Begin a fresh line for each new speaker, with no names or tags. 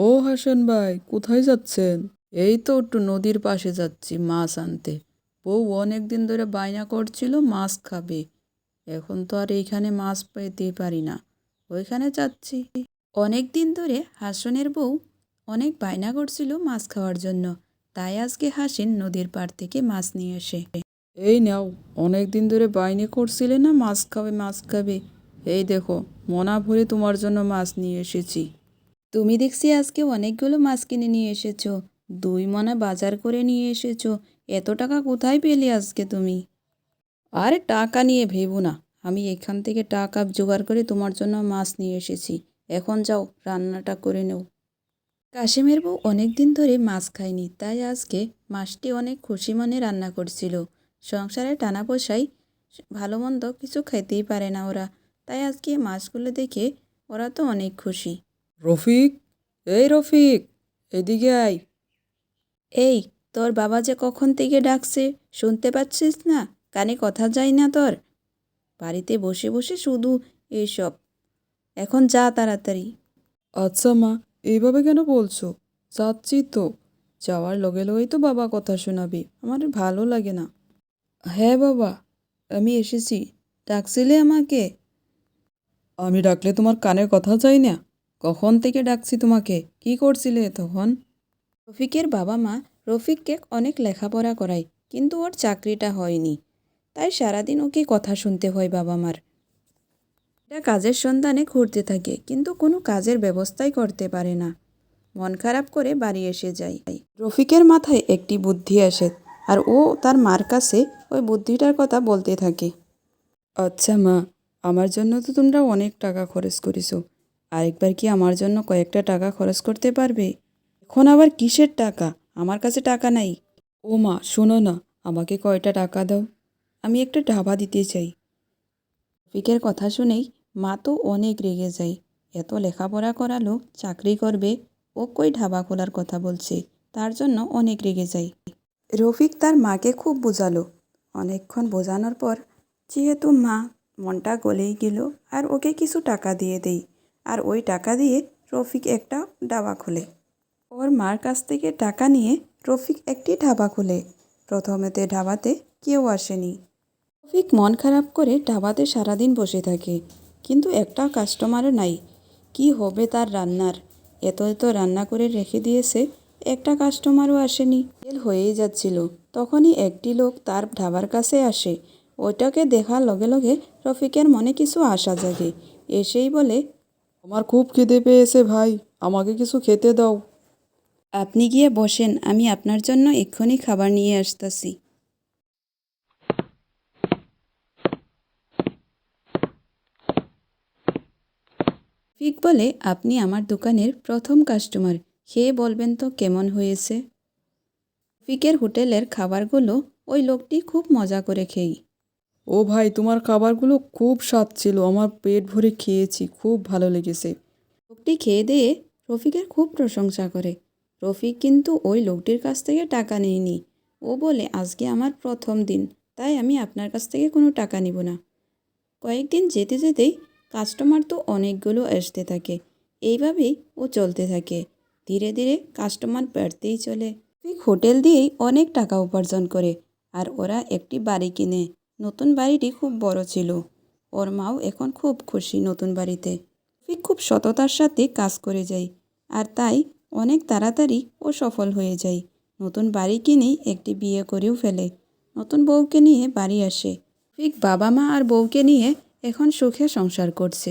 ও হাসান ভাই, কোথায় যাচ্ছেন? এই তো একটু নদীর পাশে যাচ্ছি মাছ আনতে। বউ অনেক দিন ধরে বায়না করছিল মাছ খাবে। এখন তো আর এইখানে মাছ পেতেই পারি না, ওইখানে যাচ্ছি। অনেক দিন ধরে হাসনের বউ অনেক বায়না করছিল মাছ খাওয়ার জন্য, তাই আজকে হাসিন নদীর পাড় থেকে মাছ নিয়ে আসে। এই নাও, অনেক দিন ধরে বায়না করছিলে না মাছ খাবে মাছ খাবে। এই দেখো, মনা ভরে তোমার জন্য মাছ নিয়ে এসেছি। তুমি দেখছি আজকে অনেকগুলো মাছ কিনে নিয়ে এসেছো। 2 মণা বাজার করে নিয়ে এসেছো। এত টাকা কোথায় পেলে আজকে তুমি? আরে টাকা নিয়ে ভেবো না, আমি এখান থেকে টাকা জোগাড় করে তোমার জন্য মাছ নিয়ে এসেছি। এখন যাও, রান্নাটা করে নেও। কাশেমের বউ অনেক দিন ধরে মাছ খায়নি, তাই আজকে মাছটি অনেক খুশি মনে রান্না করছিল। সংসারে টানা পয়সায় ভালো মন্দ কিছু খেতেই পারে না ওরা, তাই আজকে মাছগুলো দেখে ওরা তো অনেক খুশি। রফিক, এই রফিক, এদিকে আয়। এই, তোর বাবা যে কখন থেকে ডাকছে, শুনতে পাচ্ছিস না? কানে কথা যায় না তোর? বাড়িতে বসে বসে শুধু এইসব। এখন যা তাড়াতাড়ি। আচ্ছা মা, এইভাবে কেন বলছো? যাচ্ছি তো। যাওয়ার লগে লগেই তো বাবা কথা শোনাবে, আমার ভালো লাগে না। হ্যাঁ বাবা, আমি এসেছি। ডাকছিলে আমাকে? আমি ডাকলে তোমার কানে কথা যায় না? কখন থেকে ডাকছি তোমাকে, কি করছিলে তখন? রফিকের বাবা মা রফিককে অনেক লেখাপড়া করায়, কিন্তু ওর চাকরিটা হয়নি, তাই সারাদিন ওকে কথা শুনতে হয় বাবা মার। এটা কাজের সন্ধানে ঘুরতে থাকে, কিন্তু কোনো কাজের ব্যবস্থাই করতে পারে না। মন খারাপ করে বাড়ি এসে যায়। রফিকের মাথায় একটি বুদ্ধি আসে, আর ও তার মার কাছে ওই বুদ্ধিটার কথা বলতে থাকে। আচ্ছা মা, আমার জন্য তো তোমরা অনেক টাকা খরচ করেছো। আরেকবার কি আমার জন্য কয়েকটা টাকা খরচ করতে পারবে? এখন আবার কিসের টাকা? আমার কাছে টাকা নাই। ও মা, শোনো না, আমাকে কয়টা টাকা দাও, আমি একটা ঢাবা দিতে চাই। রফিকের কথা শুনেই মা তো অনেক রেগে যায়। এত লেখাপড়া করালো, চাকরি করবে, ও কই ঢাবা খোলার কথা বলছে, তার জন্য অনেক রেগে যায়। রফিক তার মাকে খুব বোঝালো। অনেকক্ষণ বোঝানোর পর যেহেতু মা মনটা গলেই গেল, আর ওকে কিছু টাকা দিয়ে দেই, আর ওই টাকা দিয়ে রফিক একটা ধাবা খোলে। ওর মার কাছ থেকে টাকা নিয়ে রফিক একটি ধাবা খোলে। প্রথমেতে ধাবাতে কেউ আসেনি। রফিক মন খারাপ করে ধাবাতে সারাদিন বসে থাকে, কিন্তু একটা কাস্টমারও নাই। কি হবে তার রান্নার? এত এত রান্না করে রেখে দিয়েছে, একটা কাস্টমারও আসেনি। তেল হয়েই যাচ্ছিল, তখনই একটি লোক তার ধাবার কাছে আসে। ওইটাকে দেখার লগে লগে রফিকের মনে কিছু আশা জাগে। এসেই বলে, আমার খুব খিদে পেয়েছে ভাই, আমাকে কিছু খেতে দাও। আপনি গিয়ে বসেন, আমি আপনার জন্য এক্ষুনি খাবার নিয়ে আসতেছি। রফিক বলে, আপনি আমার দোকানের প্রথম কাস্টমার, খেয়ে বলবেন তো কেমন হয়েছে। রফিকের হোটেলের খাবারগুলো ওই লোকটি খুব মজা করে খেয়ে। ও ভাই, তোমার খাবারগুলো খুব স্বাদ ছিল, আমার পেট ভরে খেয়েছি, খুব ভালো লেগেছে। লোকটি খেয়ে দিয়ে রফিকের খুব প্রশংসা করে। রফিক কিন্তু ওই লোকটির কাছ থেকে টাকা নেয়নি। ও বলে, আজকে আমার প্রথম দিন, তাই আমি আপনার কাছ থেকে কোনো টাকা নিব না। কয়েকদিন যেতে যেতেই কাস্টমার তো অনেকগুলো আসতে থাকে। এইভাবেই ও চলতে থাকে। ধীরে ধীরে কাস্টমার বাড়তেই চলে। রফিক হোটেল দিয়েই অনেক টাকা উপার্জন করে, আর ওরা একটি বাড়ি কিনে। নতুন বাড়িটি খুব বড় ছিল। ওর মাও এখন খুব খুশি নতুন বাড়িতে। রফিক খুব সততার সাথে কাজ করে যায়, আর তাই অনেক তাড়াতাড়ি ও সফল হয়ে যায়। নতুন বাড়ি কিনেই একটি বিয়ে করেও ফেলে। নতুন বউকে নিয়ে বাড়ি আসে। রফিক বাবা মা আর বউকে নিয়ে এখন সুখে সংসার করছে।